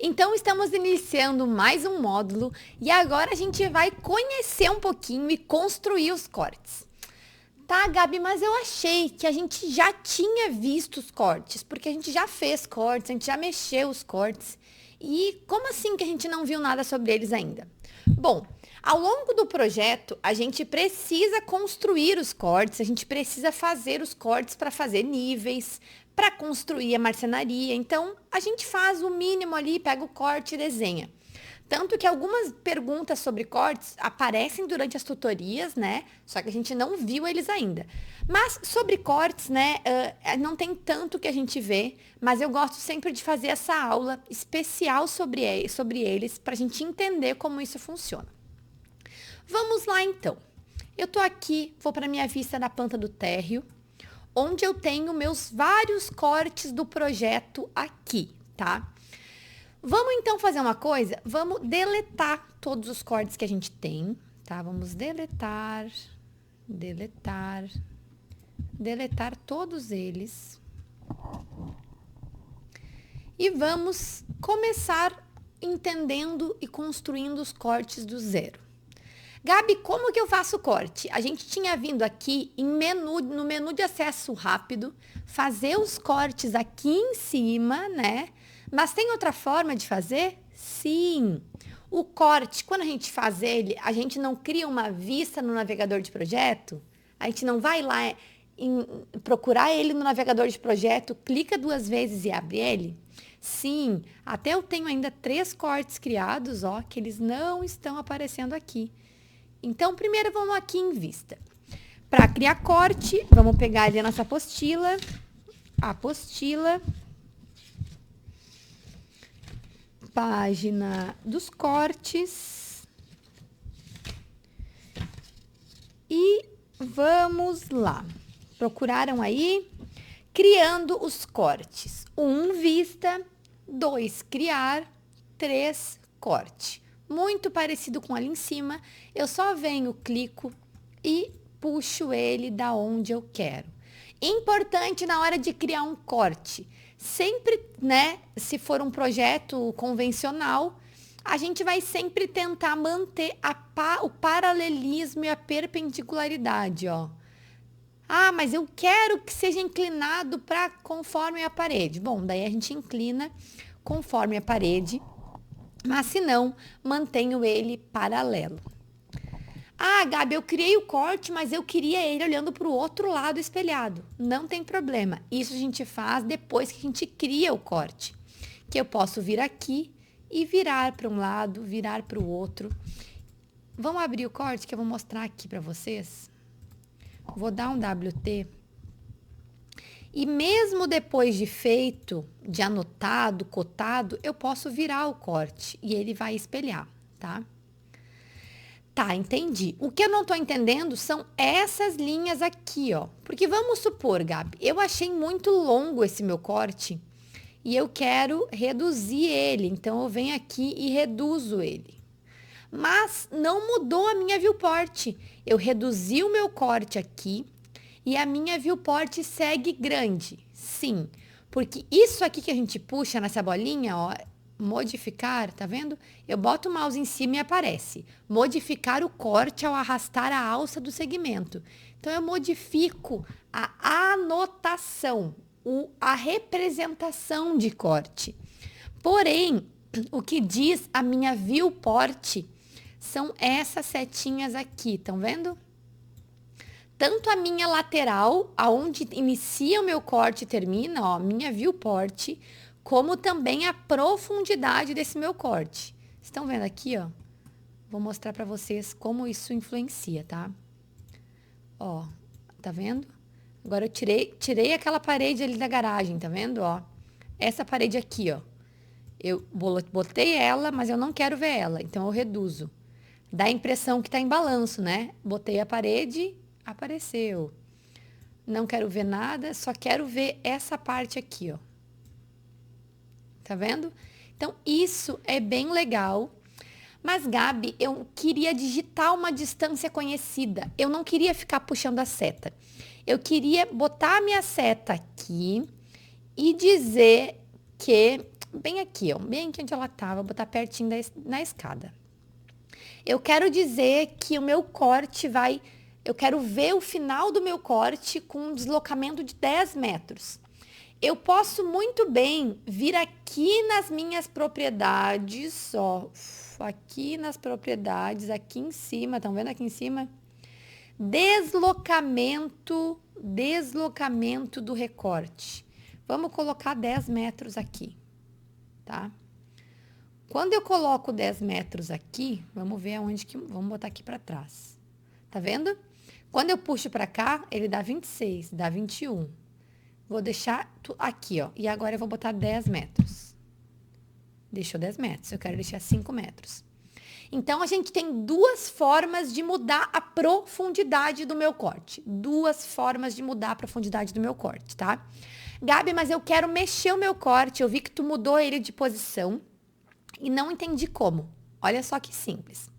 Então, estamos iniciando mais um módulo e agora a gente vai conhecer um pouquinho e construir os cortes. Tá, Gabi, mas eu achei que a gente já tinha visto os cortes, porque a gente já fez cortes, a gente já mexeu os cortes. E como assim que a gente não viu nada sobre eles ainda? Bom, ao longo do projeto, a gente precisa construir os cortes, a gente precisa fazer os cortes para fazer níveis, para construir a marcenaria. Então, a gente faz o mínimo ali, pega o corte e desenha. Tanto que algumas perguntas sobre cortes aparecem durante as tutorias, né? Só que a gente não viu eles ainda. Mas sobre cortes, né? Não tem tanto que a gente vê, mas eu gosto sempre de fazer essa aula especial sobre eles, para a gente entender como isso funciona. Vamos lá então. Eu tô aqui, vou para minha vista na planta do térreo, onde eu tenho meus vários cortes do projeto aqui, tá? Vamos então fazer uma coisa? Vamos deletar todos os cortes que a gente tem, tá? Vamos deletar todos eles. E vamos começar entendendo e construindo os cortes do zero. Gabi, como que eu faço o corte? A gente tinha vindo aqui no menu de acesso rápido, fazer os cortes aqui em cima, né? Mas tem outra forma de fazer? Sim. O corte, quando a gente faz ele, a gente não cria uma vista no navegador de projeto? A gente não vai lá procurar ele no navegador de projeto, clica 2 vezes e abre ele? Sim, até eu tenho ainda 3 cortes criados, ó, que eles não estão aparecendo aqui. Então, primeiro vamos aqui em vista. Para criar corte, vamos pegar ali a nossa apostila. Apostila. Página dos cortes. E vamos lá. Procuraram aí? Criando os cortes. 1, vista. 2, criar. 3, corte. Muito parecido com ali em cima. Eu só venho, clico e puxo ele da onde eu quero. Importante na hora de criar um corte. Sempre, né, se for um projeto convencional, a gente vai sempre tentar manter o paralelismo e a perpendicularidade, ó. Ah, mas eu quero que seja inclinado para conforme a parede. Bom, daí a gente inclina conforme a parede, mas se não, mantenho ele paralelo. Ah, Gabi, eu criei o corte, mas eu queria ele olhando para o outro lado espelhado. Não tem problema. Isso a gente faz depois que a gente cria o corte. Que eu posso vir aqui e virar para um lado, virar para o outro. Vamos abrir o corte que eu vou mostrar aqui para vocês. Vou dar um WT. E mesmo depois de feito, de anotado, cotado, eu posso virar o corte e ele vai espelhar, tá? Tá, entendi. O que eu não tô entendendo são essas linhas aqui, ó. Porque vamos supor, Gabi, eu achei muito longo esse meu corte e eu quero reduzir ele. Então, eu venho aqui e reduzo ele. Mas não mudou a minha viewport. Eu reduzi o meu corte aqui e a minha viewport segue grande. Sim, porque isso aqui que a gente puxa nessa bolinha, ó, modificar, tá vendo? Eu boto o mouse em cima e aparece. Modificar o corte ao arrastar a alça do segmento. Então, eu modifico a anotação, a representação de corte. Porém, o que diz a minha viewport são essas setinhas aqui, estão vendo? Tanto a minha lateral, aonde inicia o meu corte e termina, ó, minha viewport, como também a profundidade desse meu corte. Estão vendo aqui, ó? Vou mostrar para vocês como isso influencia, tá? Ó, tá vendo? Agora eu tirei aquela parede ali da garagem, tá vendo, ó? Essa parede aqui, ó. Eu botei ela, mas eu não quero ver ela, então eu reduzo. Dá a impressão que tá em balanço, né? Botei a parede, apareceu. Não quero ver nada, só quero ver essa parte aqui, ó. Tá vendo? Então, isso é bem legal. Mas, Gabi, eu queria digitar uma distância conhecida. Eu não queria ficar puxando a seta. Eu queria botar a minha seta aqui e dizer que bem aqui, ó, bem aqui onde ela tá, vou botar pertinho na escada. Eu quero dizer que o meu corte eu quero ver o final do meu corte com um deslocamento de 10 metros. Eu posso muito bem vir aqui nas minhas propriedades, ó, aqui nas propriedades, aqui em cima, estão vendo aqui em cima? Deslocamento do recorte. Vamos colocar 10 metros aqui, tá? Quando eu coloco 10 metros aqui, vamos ver aonde que... Vamos botar aqui para trás. Tá vendo? Quando eu puxo para cá, ele dá 26, dá 21. Vou deixar aqui, ó. E agora eu vou botar 10 metros. Deixou 10 metros. Eu quero deixar 5 metros. Então, a gente tem duas formas de mudar a profundidade do meu corte. Duas formas de mudar a profundidade do meu corte, tá? Gabi, mas eu quero mexer o meu corte. Eu vi que tu mudou ele de posição e não entendi como. Olha só que simples.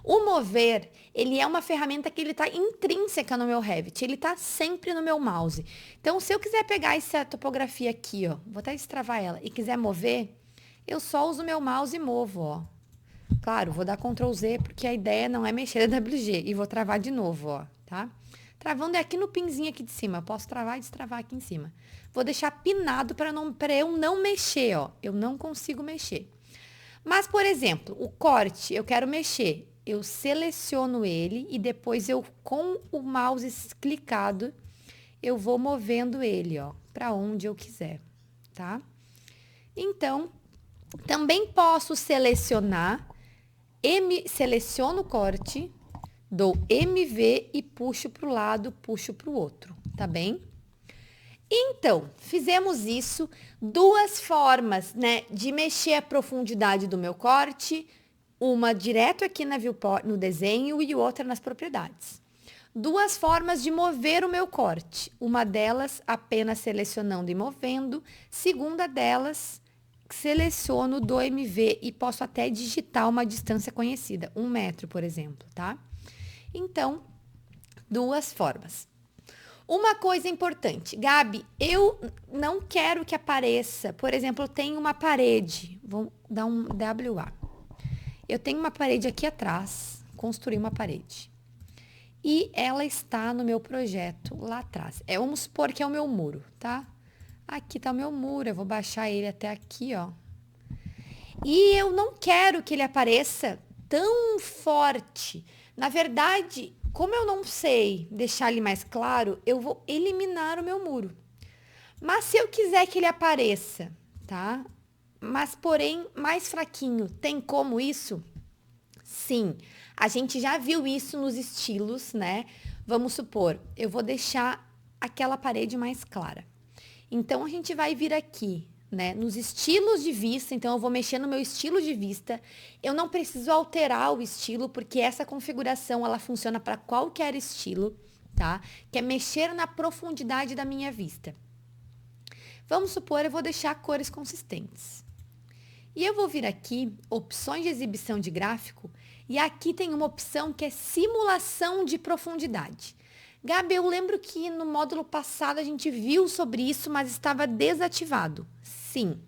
O mover, ele é uma ferramenta que ele está intrínseca no meu Revit. Ele está sempre no meu mouse. Então, se eu quiser pegar essa topografia aqui, ó, vou até destravar ela, e quiser mover, eu só uso o meu mouse e movo, ó. Claro, vou dar Ctrl Z, porque a ideia não é mexer a WG. E vou travar de novo, ó, tá? Travando é aqui no pinzinho aqui de cima. Eu posso travar e destravar aqui em cima. Vou deixar pinado para eu não mexer, ó. Eu não consigo mexer. Mas, por exemplo, o corte, eu quero mexer. Eu seleciono ele e depois eu, com o mouse clicado, eu vou movendo ele, ó, para onde eu quiser, tá? Então, também posso selecionar, seleciono o corte, dou MV e puxo para o lado, puxo para o outro, tá bem? Então, fizemos isso, duas formas, né, de mexer a profundidade do meu corte, uma direto aqui na viewport, no desenho e outra nas propriedades. Duas formas de mover o meu corte. Uma delas apenas selecionando e movendo. Segunda delas, seleciono do MV e posso até digitar uma distância conhecida, 1 metro, por exemplo, tá? Então, duas formas. Uma coisa importante, Gabi, eu não quero que apareça, por exemplo, eu tenho uma parede, vou dar um WA. Eu tenho uma parede aqui atrás, construí uma parede. E ela está no meu projeto lá atrás. Vamos supor que é o meu muro, tá? Aqui tá o meu muro, eu vou baixar ele até aqui, ó. E eu não quero que ele apareça tão forte. Na verdade, como eu não sei deixar ele mais claro, eu vou eliminar o meu muro. Mas se eu quiser que ele apareça, tá? Mas, porém, mais fraquinho. Tem como isso? Sim. A gente já viu isso nos estilos, né? Vamos supor, eu vou deixar aquela parede mais clara. Então, a gente vai vir aqui, né? Nos estilos de vista. Então, eu vou mexer no meu estilo de vista. Eu não preciso alterar o estilo, porque essa configuração, ela funciona para qualquer estilo, tá? Que é mexer na profundidade da minha vista. Vamos supor, eu vou deixar cores consistentes. E eu vou vir aqui, opções de exibição de gráfico, e aqui tem uma opção que é simulação de profundidade. Gabi, eu lembro que no módulo passado a gente viu sobre isso, mas estava desativado. Sim,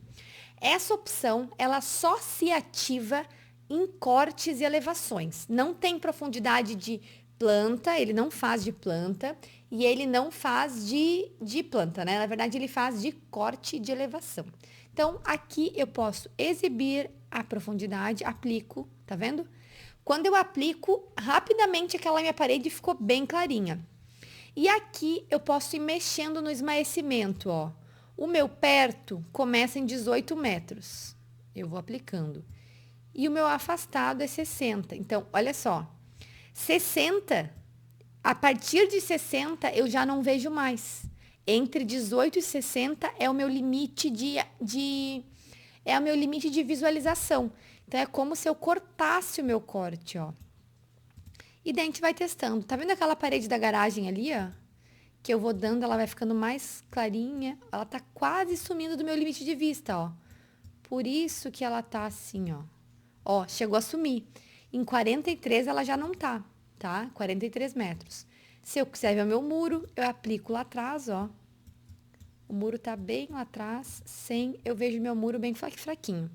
essa opção, ela só se ativa em cortes e elevações. Não tem profundidade de planta, ele não faz de planta, e ele não faz de planta, né? Na verdade, ele faz de corte e de elevação. Então, aqui eu posso exibir a profundidade, aplico, tá vendo? Quando eu aplico, rapidamente aquela minha parede ficou bem clarinha. E aqui eu posso ir mexendo no esmaecimento, ó. O meu perto começa em 18 metros. Eu vou aplicando. E o meu afastado é 60. Então, olha só. 60, a partir de 60 eu já não vejo mais. Entre 18 e 60 é o meu limite é o meu limite de visualização. Então, é como se eu cortasse o meu corte, ó. E daí a gente vai testando. Tá vendo aquela parede da garagem ali, ó? Que eu vou dando, ela vai ficando mais clarinha. Ela tá quase sumindo do meu limite de vista, ó. Por isso que ela tá assim, ó. Ó, chegou a sumir. Em 43 ela já não tá, tá? 43 metros. Se eu quiser ver o meu muro, eu aplico lá atrás, ó. O muro tá bem lá atrás, eu vejo meu muro bem fraquinho.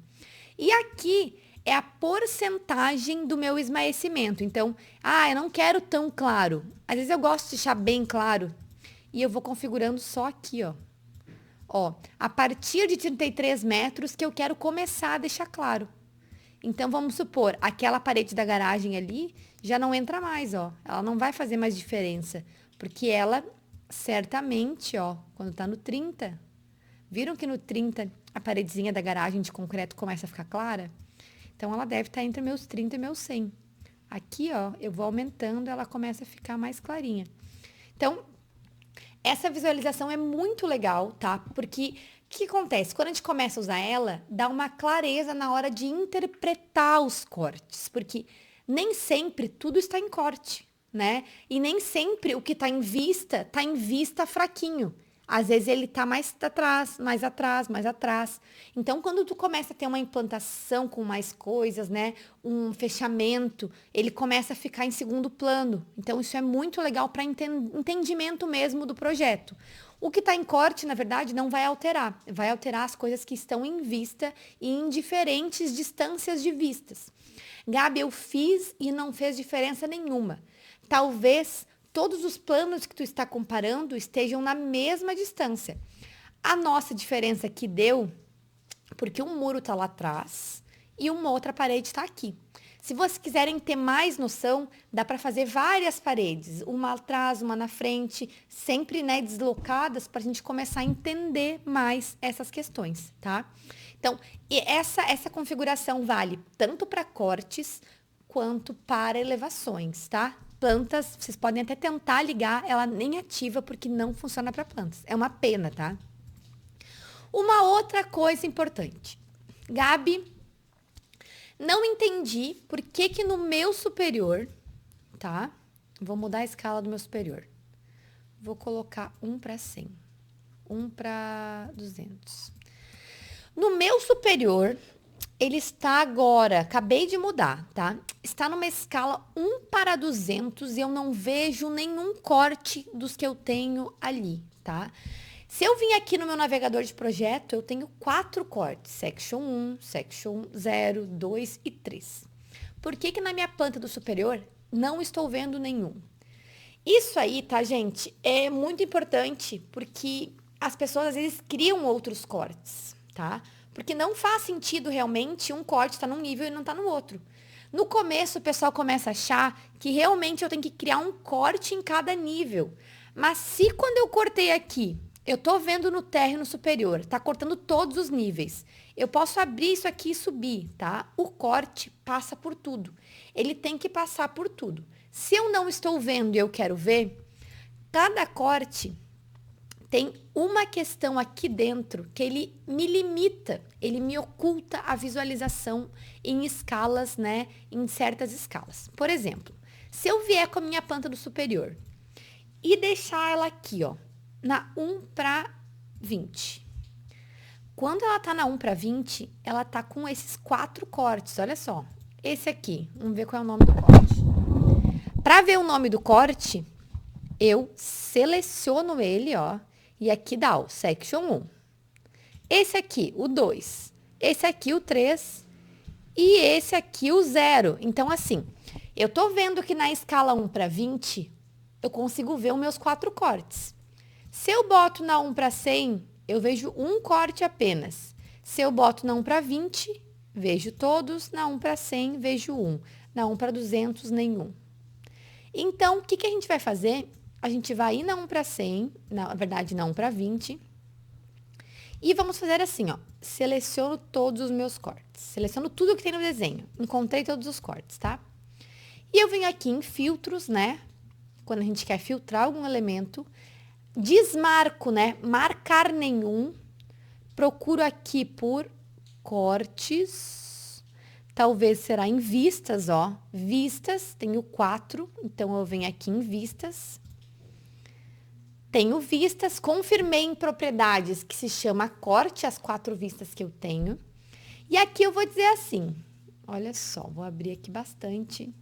E aqui é a porcentagem do meu esmaecimento. Então, eu não quero tão claro. Às vezes eu gosto de deixar bem claro. E eu vou configurando só aqui, ó. Ó, a partir de 33 metros que eu quero começar a deixar claro. Então, vamos supor, aquela parede da garagem ali já não entra mais, ó. Ela não vai fazer mais diferença. Porque ela, certamente, ó, quando tá no 30, viram que no 30 a paredezinha da garagem de concreto começa a ficar clara? Então, ela deve estar entre meus 30 e meus 100. Aqui, ó, eu vou aumentando, ela começa a ficar mais clarinha. Então, essa visualização é muito legal, tá? Porque o que acontece? Quando a gente começa a usar ela, dá uma clareza na hora de interpretar os cortes. Porque nem sempre tudo está em corte, né? E nem sempre o que está em vista fraquinho. Às vezes ele tá mais atrás, mais atrás, mais atrás. Então, quando tu começa a ter uma implantação com mais coisas, né? Um fechamento, ele começa a ficar em segundo plano. Então, isso é muito legal para entendimento mesmo do projeto. O que está em corte, na verdade, não vai alterar. Vai alterar as coisas que estão em vista e em diferentes distâncias de vistas. Gabi, eu fiz e não fez diferença nenhuma. Talvez todos os planos que tu está comparando estejam na mesma distância. A nossa diferença aqui deu porque um muro está lá atrás e uma outra parede está aqui. Se vocês quiserem ter mais noção, dá para fazer várias paredes, uma atrás, uma na frente, sempre, né, deslocadas, para a gente começar a entender mais essas questões, tá? Então, essa configuração vale tanto para cortes quanto para elevações, tá? Plantas, vocês podem até tentar ligar, ela nem ativa porque não funciona para plantas. É uma pena, tá? Uma outra coisa importante. Gabi, não entendi por que no meu superior, tá? Vou mudar a escala do meu superior. Vou colocar 1 para 100. 1 para 200. No meu superior, ele está agora, acabei de mudar, tá? Está numa escala 1 para 200 e eu não vejo nenhum corte dos que eu tenho ali, tá? Se eu vim aqui no meu navegador de projeto, eu tenho 4 cortes, Section 1, Section 0, 2 e 3. Por que na minha planta do superior não estou vendo nenhum? Isso aí, tá, gente, é muito importante porque as pessoas às vezes criam outros cortes, tá? Porque não faz sentido realmente um corte estar num nível e não estar no outro. No começo, o pessoal começa a achar que realmente eu tenho que criar um corte em cada nível. Mas se quando eu cortei aqui, eu tô vendo no térreo superior, tá cortando todos os níveis. Eu posso abrir isso aqui e subir, tá? O corte passa por tudo. Ele tem que passar por tudo. Se eu não estou vendo e eu quero ver, cada corte tem uma questão aqui dentro que ele me limita, ele me oculta a visualização em escalas, né? Em certas escalas. Por exemplo, se eu vier com a minha planta do superior e deixar ela aqui, ó, na 1 para 20. Quando ela tá na 1 para 20, ela tá com esses 4 cortes, olha só. Esse aqui, vamos ver qual é o nome do corte. Para ver o nome do corte, eu seleciono ele, ó, e aqui dá o Section 1. Esse aqui, o 2. Esse aqui, o 3. E esse aqui, o 0. Então, assim, eu tô vendo que na escala 1 para 20, eu consigo ver os meus 4 cortes. Se eu boto na 1 para 100, eu vejo um corte apenas. Se eu boto na 1 para 20, vejo todos. Na 1 para 100, vejo um. Na 1 para 200, nenhum. Então, o que a gente vai fazer? A gente vai ir na 1 para 100, na verdade, na 1 para 20. E vamos fazer assim, ó. Seleciono todos os meus cortes. Seleciono tudo que tem no desenho. Encontrei todos os cortes, tá? E eu venho aqui em filtros, né? Quando a gente quer filtrar algum elemento. Desmarco, né? Marcar nenhum. Procuro aqui por cortes. Talvez será em vistas, ó. Vistas, tenho 4. Então, eu venho aqui em vistas. Tenho vistas, confirmei em propriedades que se chama corte, as 4 vistas que eu tenho. E aqui eu vou dizer assim, olha só, vou abrir aqui bastante.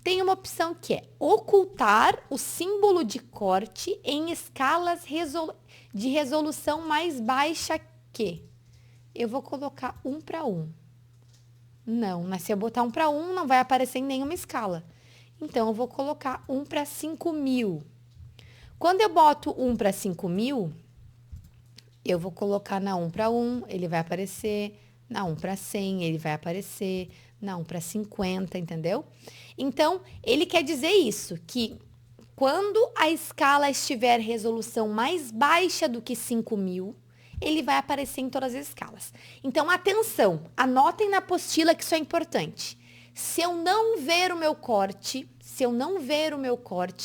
tem uma opção que é ocultar o símbolo de corte em escalas de resolução mais baixa que. Eu vou colocar 1 para 1. Não, mas se eu botar 1 para 1, não vai aparecer em nenhuma escala. Então, eu vou colocar 1 para 5.000. Quando eu boto 1 para 5.000, eu vou colocar na 1 para 1, ele vai aparecer. Na 1 para 100, ele vai aparecer. Na 1 para 50, entendeu? Então, ele quer dizer isso, que quando a escala estiver resolução mais baixa do que 5.000, ele vai aparecer em todas as escalas. Então, atenção, anotem na apostila que isso é importante. Se eu não ver o meu corte,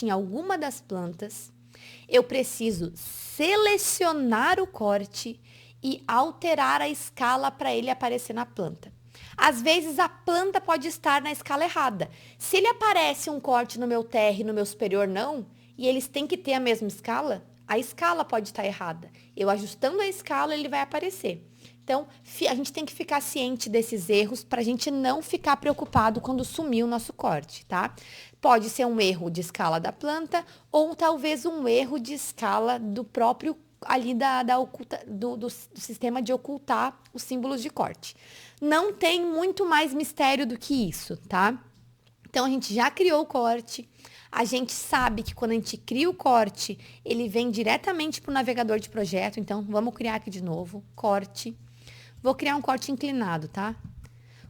em alguma das plantas, eu preciso selecionar o corte e alterar a escala para ele aparecer na planta. Às vezes a planta pode estar na escala errada. Se ele aparece um corte no meu TR e no meu superior não, e eles têm que ter a mesma escala, a escala pode estar errada. Eu ajustando a escala, ele vai aparecer. Então, a gente tem que ficar ciente desses erros para a gente não ficar preocupado quando sumir o nosso corte, tá? Pode ser um erro de escala da planta ou talvez um erro de escala do próprio ali do sistema de ocultar os símbolos de corte. Não tem muito mais mistério do que isso, tá? Então, a gente já criou o corte. A gente sabe que quando a gente cria o corte, ele vem diretamente para o navegador de projeto. Então, vamos criar aqui de novo, corte. Vou criar um corte inclinado, tá?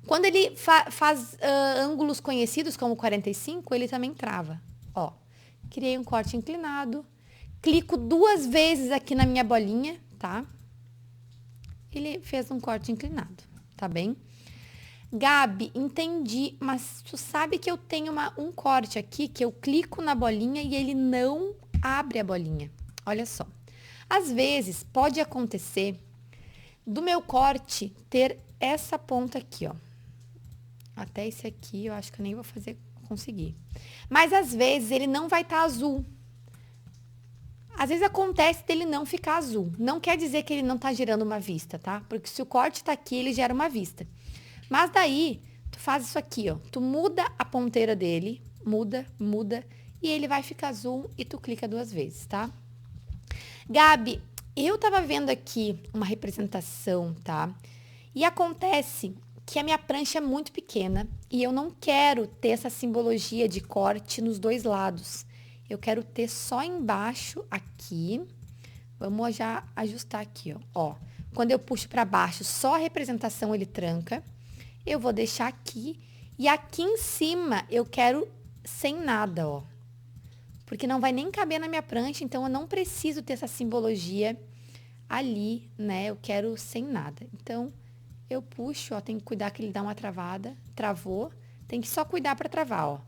Quando ele faz ângulos conhecidos como 45, ele também trava. Ó, criei um corte inclinado. Clico 2 vezes aqui na minha bolinha, tá? Ele fez um corte inclinado, tá bem? Gabi, entendi, mas tu sabe que eu tenho um corte aqui, que eu clico na bolinha e ele não abre a bolinha. Olha só. Às vezes, pode acontecer do meu corte ter essa ponta aqui, ó. Até esse aqui, eu acho que eu nem vou conseguir. Mas, às vezes, ele não vai estar azul. Às vezes acontece dele não ficar azul. Não quer dizer que ele não está gerando uma vista, tá? Porque se o corte está aqui, ele gera uma vista. Mas daí, tu faz isso aqui, ó. Tu muda a ponteira dele, muda, e ele vai ficar azul e tu clica 2 vezes, tá? Gabi, eu tava vendo aqui uma representação, tá? E acontece que a minha prancha é muito pequena e eu não quero ter essa simbologia de corte nos 2 lados. Eu quero ter só embaixo aqui. Vamos já ajustar aqui, ó. Quando eu puxo para baixo, só a representação ele tranca. Eu vou deixar aqui. E aqui em cima, eu quero sem nada, ó. Porque não vai nem caber na minha prancha, então eu não preciso ter essa simbologia ali, né? Eu quero sem nada. Então, eu puxo, ó. Tem que cuidar que ele dá uma travada. Travou. Tem que só cuidar para travar, ó.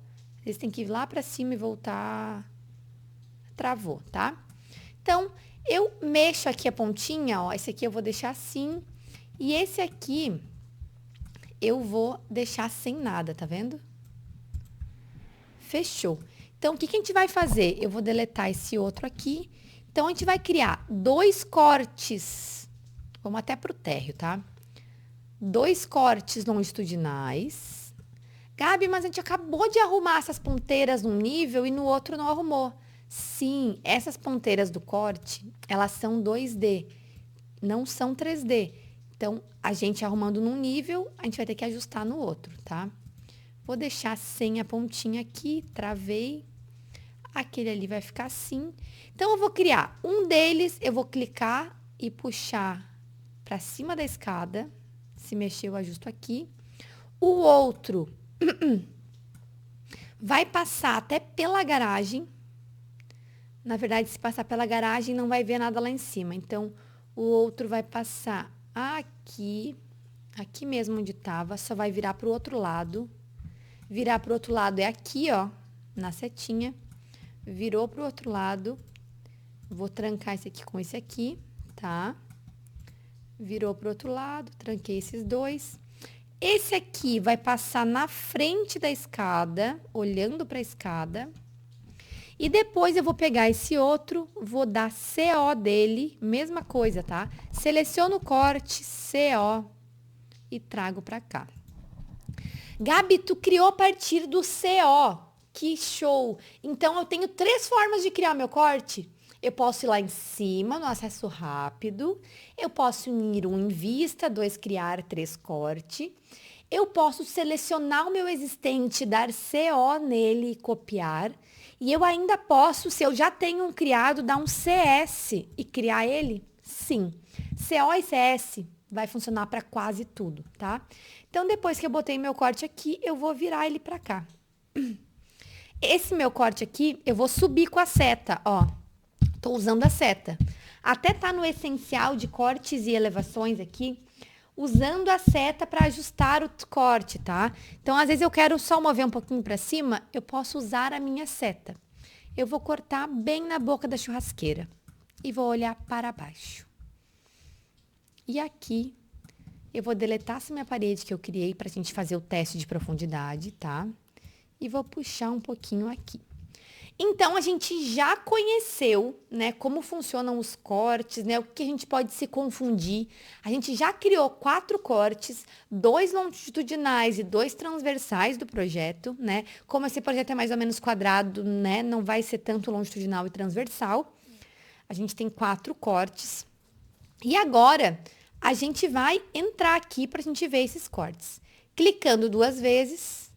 Eles têm que ir lá para cima e voltar. Travou, tá? Então, eu mexo aqui a pontinha, ó. Esse aqui eu vou deixar assim. E esse aqui, eu vou deixar sem nada, tá vendo? Fechou. Então, o que a gente vai fazer? Eu vou deletar esse outro aqui. Então, a gente vai criar 2 cortes. Vamos até pro térreo, tá? 2 cortes longitudinais. Gabi, mas a gente acabou de arrumar essas ponteiras num nível e no outro não arrumou. Sim, essas ponteiras do corte, elas são 2D, não são 3D. Então, a gente arrumando num nível, a gente vai ter que ajustar no outro, tá? Vou deixar sem a pontinha aqui, travei. Aquele ali vai ficar assim. Então, eu vou criar um deles, eu vou clicar e puxar para cima da escada. Se mexer, eu ajusto aqui. O outro vai passar até pela garagem. Na verdade, se passar pela garagem, não vai ver nada lá em cima. Então, o outro vai passar aqui mesmo onde estava, só vai virar para o outro lado. Virar para o outro lado é aqui, ó, na setinha. Virou para o outro lado. Vou trancar esse aqui com esse aqui, tá? Virou para o outro lado, tranquei esses 2. Esse aqui vai passar na frente da escada, olhando para a escada. E depois eu vou pegar esse outro, vou dar CO dele, mesma coisa, tá? Seleciono o corte, CO e trago para cá. Gabi, tu criou a partir do CO. que show! Então, eu tenho 3 formas de criar meu corte. Eu posso ir lá em cima, no acesso rápido. Eu posso ir em vista, 2, criar, 3, corte. Eu posso selecionar o meu existente, dar CO nele e copiar. E eu ainda posso, se eu já tenho um criado, dar um CS e criar ele? Sim. CO e CS vai funcionar para quase tudo, tá? Então, depois que eu botei meu corte aqui, eu vou virar ele para cá. Esse meu corte aqui, eu vou subir com a seta, ó. Tô usando a seta. Até tá no essencial de cortes e elevações aqui, usando a seta para ajustar o corte, tá? Então, às vezes eu quero só mover um pouquinho para cima, eu posso usar a minha seta. Eu vou cortar bem na boca da churrasqueira e vou olhar para baixo. E aqui, eu vou deletar essa minha parede que eu criei para a gente fazer o teste de profundidade, tá? E vou puxar um pouquinho aqui. Então, a gente já conheceu, né, como funcionam os cortes, né, o que a gente pode se confundir. A gente já criou 4 cortes, 2 longitudinais e 2 transversais do projeto, né? Como esse projeto é mais ou menos quadrado, né, não vai ser tanto longitudinal e transversal. A gente tem 4 cortes. E agora, a gente vai entrar aqui para a gente ver esses cortes. Clicando 2 vezes.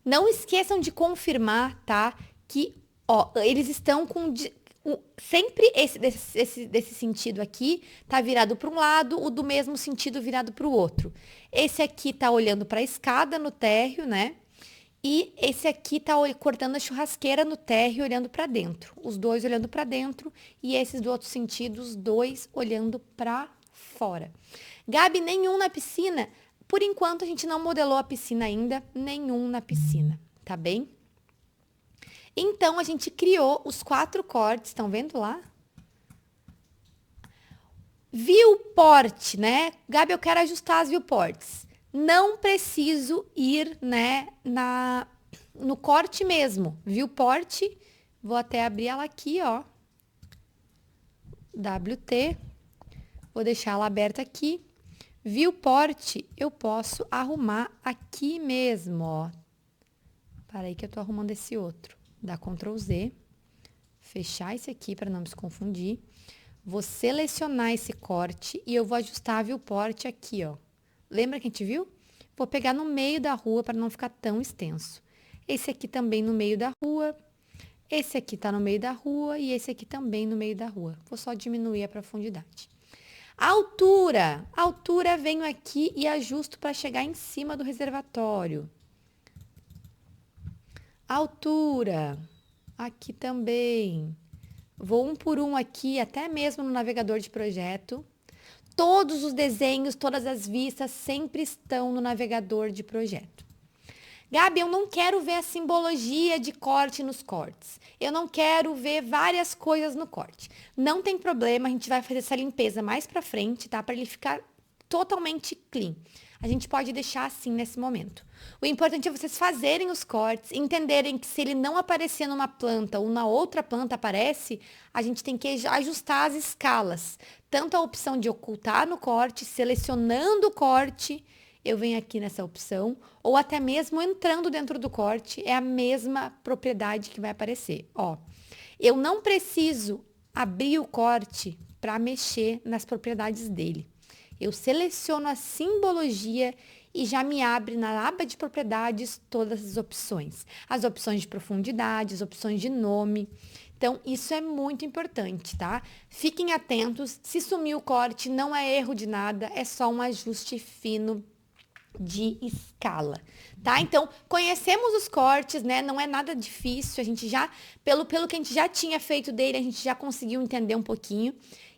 Não esqueçam de confirmar, tá, que ó, eles estão com sempre desse sentido aqui tá virado para um lado, o do mesmo sentido virado para o outro. Esse aqui tá olhando para a escada no térreo, né? E esse aqui tá cortando a churrasqueira no térreo, olhando para dentro. Os 2 olhando para dentro e esses do outro sentido, os 2 olhando para fora. Gabi, nenhum na piscina? Por enquanto a gente não modelou a piscina ainda, nenhum na piscina, tá bem? Então, a gente criou os 4 cortes, estão vendo lá? Viewport, né? Gabi, eu quero ajustar as viewports. Não preciso ir, né, no corte mesmo. Viewport, vou até abrir ela aqui, ó. WT, vou deixar ela aberta aqui. Viewport, eu posso arrumar aqui mesmo, ó. Para aí que eu tô arrumando esse outro. Dá Ctrl Z, fechar esse aqui para não me confundir. Vou selecionar esse corte e eu vou ajustar a viewport aqui, ó. Lembra que a gente viu? Vou pegar no meio da rua para não ficar tão extenso. Esse aqui também no meio da rua. Esse aqui tá no meio da rua e esse aqui também no meio da rua. Vou só diminuir a profundidade. Altura. Altura, venho aqui e ajusto para chegar em cima do reservatório. Altura, aqui também. Vou um por um aqui, até mesmo no navegador de projeto. Todos os desenhos, todas as vistas sempre estão no navegador de projeto. Gabi, eu não quero ver a simbologia de corte nos cortes. Eu não quero ver várias coisas no corte. Não tem problema, a gente vai fazer essa limpeza mais pra frente, tá? Para ele ficar totalmente clean. A gente pode deixar assim nesse momento. O importante é vocês fazerem os cortes, entenderem que se ele não aparecer numa planta ou na outra planta aparece, a gente tem que ajustar as escalas. Tanto a opção de ocultar no corte, selecionando o corte, eu venho aqui nessa opção, ou até mesmo entrando dentro do corte, é a mesma propriedade que vai aparecer. Ó, eu não preciso abrir o corte para mexer nas propriedades dele. Eu seleciono a simbologia e já me abre na aba de propriedades todas as opções. As opções de profundidade, as opções de nome. Então, isso é muito importante, tá? Fiquem atentos. Se sumir o corte, não é erro de nada, é só um ajuste fino de escala, tá? Então, conhecemos os cortes, né? Não é nada difícil, a gente já, pelo que a gente já tinha feito dele, a gente já conseguiu entender um pouquinho.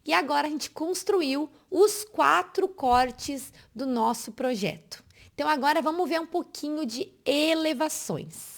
E agora a gente construiu os 4 cortes do nosso projeto. Então, agora vamos ver um pouquinho de elevações.